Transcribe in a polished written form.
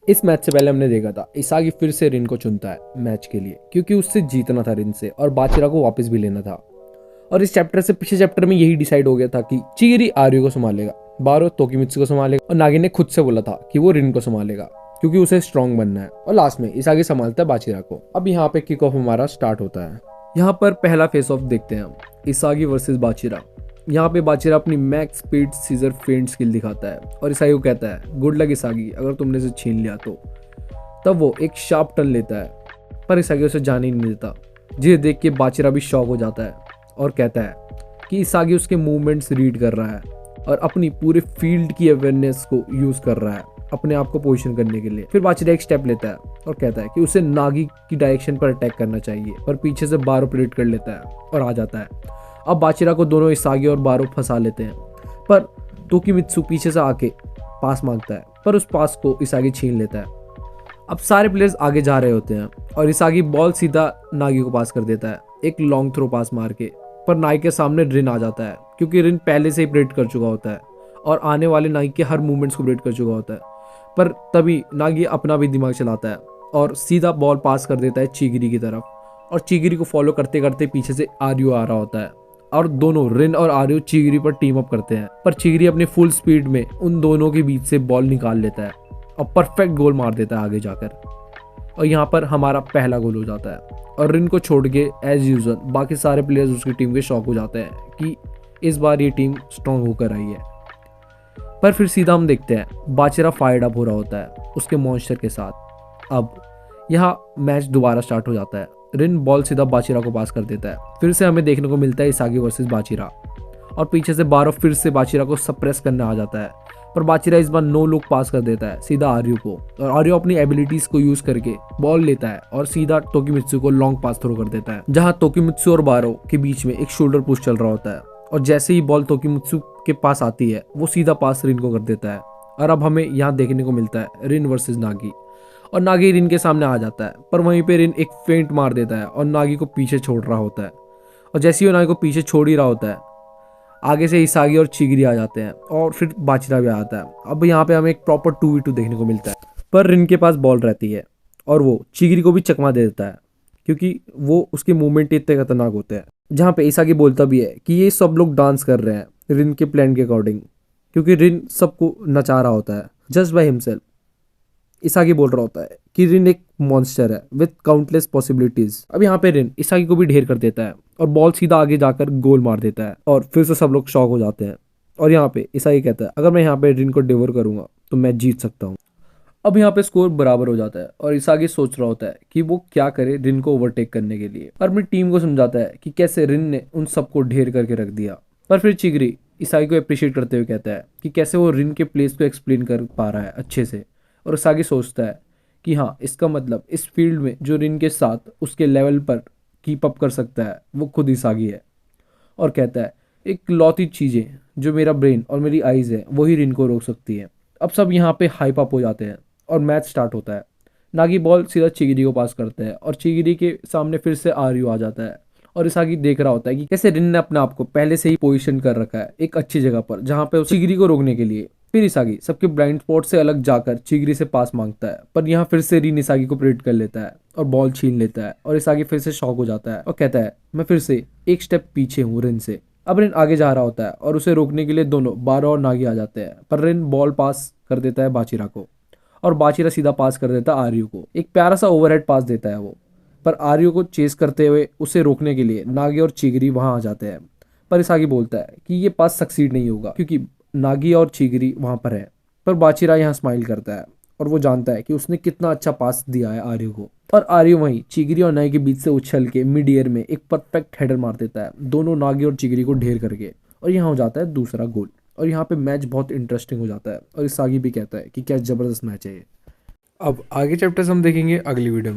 इस मैच से पहले हमने देखा था इसागी फिर से रिन को चुनता है मैच के लिए, क्योंकि उससे जीतना था रिन से और बाचिरा को वापस भी लेना था। और इस चैप्टर से पिछले चैप्टर में यही डिसाइड हो गया था कि चिगिरी आर्यू को संभालेगा, बारो तोकिमित्सु को संभालेगा और नागी ने खुद से बोला था कि वो रिन को संभालेगा क्योंकि उसे स्ट्रॉन्ग बनना है। और लास्ट में इसागी संभालता है बाचिरा को। अब यहाँ पे किक ऑफ हमारा स्टार्ट होता है। यहाँ पर पहला फेस ऑफ देखते हैं हम, इसागी वर्सेस बाचिरा। यहाँ पे बाचिरा अपनी मैक्स स्पीड सीजर फेंट स्किल दिखाता है और इसागी को कहता है गुड लक इसागी, अगर तुमने इसे छीन लिया तो। तब वो एक शार्प टर्न लेता है पर इसागी उसे जाने ही नहीं देता, जिसे देख के बाचिरा भी शॉक हो जाता है और कहता है कि इसागी उसके मूवमेंट्स रीड कर रहा है और अपनी पूरे फील्ड की अवेयरनेस को यूज कर रहा है अपने आप को पोजीशन करने के लिए। फिर बाचिरा एक स्टेप लेता है और कहता है कि उसे नागी की डायरेक्शन पर अटैक करना चाहिए, पर पीछे से बारो प्रेडिक्ट कर लेता है और आ जाता है। अब बाचिरा को दोनों इसागी और बारो फंसा लेते हैं, पर तोकिमित्सु पीछे से आके पास मांगता है पर उस पास को इसागी छीन लेता है। अब सारे प्लेयर्स आगे जा रहे होते हैं और इसागी बॉल सीधा नागी को पास कर देता है एक लॉन्ग थ्रो पास मार के, पर नागी के सामने रिन आ जाता है क्योंकि रिन पहले से ही प्रेडिक्ट कर चुका होता है और आने वाले नागी के हर मूवमेंट्स को प्रेडिक्ट कर चुका होता है। पर तभी नागी अपना भी दिमाग चलाता है और सीधा बॉल पास कर देता है चिगिरी की तरफ, और चिगिरी को फॉलो करते करते पीछे से आर्यू आ रहा होता है और दोनों रिन और आर्यू चिगिरी पर टीम अप करते हैं, पर चिगिरी अपनी फुल स्पीड में उन दोनों के बीच से बॉल निकाल लेता है और परफेक्ट गोल मार देता है आगे जाकर। और यहाँ पर हमारा पहला गोल हो जाता है और रिन को छोड़ के एज यूजुअल बाकी सारे प्लेयर्स उसकी टीम के शॉक हो जाते हैं कि इस बार ये टीम स्ट्रांग होकर आई है। पर फिर सीधा हम देखते हैं बाचिरा फायर्ड अप हो रहा होता है उसके मॉन्स्टर के साथ। अब यहाँ मैच दोबारा स्टार्ट हो जाता है। रिन बॉल सीधा बाचिरा को पास कर देता है। फिर से हमें देखने को मिलता है इसागी वर्सेस बाचिरा, और पीछे से बारो फिर से बाचिरा को सप्रेस करने आ जाता है, पर बाचिरा इस बार नो लुक पास कर देता है सीधा आर्यू को, और आर्यू अपनी एबिलिटीज को यूज करके बॉल लेता है और सीधा तोकिमित्सु को लॉन्ग पास थ्रो कर देता है, जहां तोकिमित्सु और बारो के बीच में एक शोल्डर पुश चल रहा होता है। और जैसे ही बॉल तोकिमित्सु के पास आती है वो सीधा पास रिन को कर देता है। और अब हमें यहाँ देखने को मिलता है रिन वर्सेस नागी, और नागी रिन के सामने आ जाता है, पर वहीं पे रिन एक फेंट मार देता है और नागी को पीछे छोड़ रहा होता है। और जैसे ही वो नागी को पीछे छोड़ ही रहा होता है, आगे से इसागी और चिगिरी आ जाते हैं और फिर बाचिरा भी आ जाता है। अब यहाँ पे हमें एक प्रॉपर 2v2 देखने को मिलता है, पर रिन के पास बॉल रहती है और वो चिगिरी को भी चकमा दे देता है क्योंकि वो उसके मूवमेंट इतने खतरनाक होते हैं। जहाँ पे इसागी बोलता भी है कि ये सब लोग डांस कर रहे हैं रिन के प्लान के अकॉर्डिंग, क्योंकि रिन सबको नचा रहा होता है जस्ट बाय हिमसेल्फ। इसागी बोल रहा होता है कि रिन एक मॉन्स्टर है विद काउंटलेस पॉसिबिलिटीज। अब यहाँ पे रिन इसागी को भी ढेर कर देता है और बॉल सीधा आगे जाकर गोल मार देता है, और फिर से सब लोग शॉक हो जाते हैं। और यहाँ पे इसागी कहता है अगर मैं यहाँ पे रिन को डिवोर करूंगा तो मैं जीत सकता हूँ। अब यहाँ पे स्कोर बराबर हो जाता है और इसागी सोच रहा होता है कि वो क्या करे रिन को ओवरटेक करने के लिए, और अपनी टीम को समझाता है कि कैसे रिन ने उन सबको ढेर करके रख दिया। पर फिर चिगरी इसागी को अप्रिशिएट करते हुए कहता है कि कैसे वो रिन के प्लेस को एक्सप्लेन कर पा रहा है अच्छे से, और इसागी सोचता है कि हाँ, इसका मतलब इस फील्ड में जो रिन के साथ उसके लेवल पर कीप अप कर सकता है वो खुद इसागी है, और कहता है एक लौती चीज़ें जो मेरा ब्रेन और मेरी आइज़ है वही रिन को रोक सकती है। अब सब यहाँ पे हाइप अप हो जाते हैं और मैच स्टार्ट होता है। नागी बॉल सीधा चिगिरी को पास करता है और चिगिरी के सामने फिर से आर्यू आ जाता है, और इसागी देख रहा होता है कि कैसे रिन ने अपने आप को पहले से ही पोजीशन कर रखा है एक अच्छी जगह पर जहाँ पे चिगिरी को रोकने के लिए। फिर इसागी सबके ब्लाइंड स्पॉट से अलग जाकर चिगिरी से पास मांगता है, पर यहाँ फिर से रिन इसागी को प्रेडिक्ट कर लेता है और बॉल छीन लेता है, और इसागी फिर से शॉक हो जाता है और कहता है मैं फिर से एक स्टेप पीछे हूँ रिन से। अब रिन आगे जा रहा होता है और उसे रोकने के लिए दोनों बारो और नागी आ जाते हैं, पर रिन बॉल पास कर देता है बाचिरा को, और बाचिरा सीधा पास कर देता है आर्यू को। एक प्यारा सा ओवरहेड पास देता है वो, पर आर्यू को चेस करते हुए उसे रोकने के लिए नागी और चिगिरी वहां आ जाते हैं, पर इसागी बोलता है कि ये पास सक्सीड नहीं होगा क्योंकि नागी और चिगिरी वहां पर है। पर बाचिरा यहाँ स्माइल करता है और वो जानता है कि उसने कितना अच्छा पास दिया है आर्यू को, और आर्यू वहीं चिगिरी और नागी के बीच से उछल के मिड एयर में एक परफेक्ट हेडर मार देता है दोनों नागी और चिगिरी को ढेर करके, और यहाँ हो जाता है दूसरा गोल। और यहाँ पे मैच बहुत इंटरेस्टिंग हो जाता है और इसागी भी कहता है कि क्या जबरदस्त मैच है ये। अब आगे चैप्टर्स हम देखेंगे अगली वीडियो में।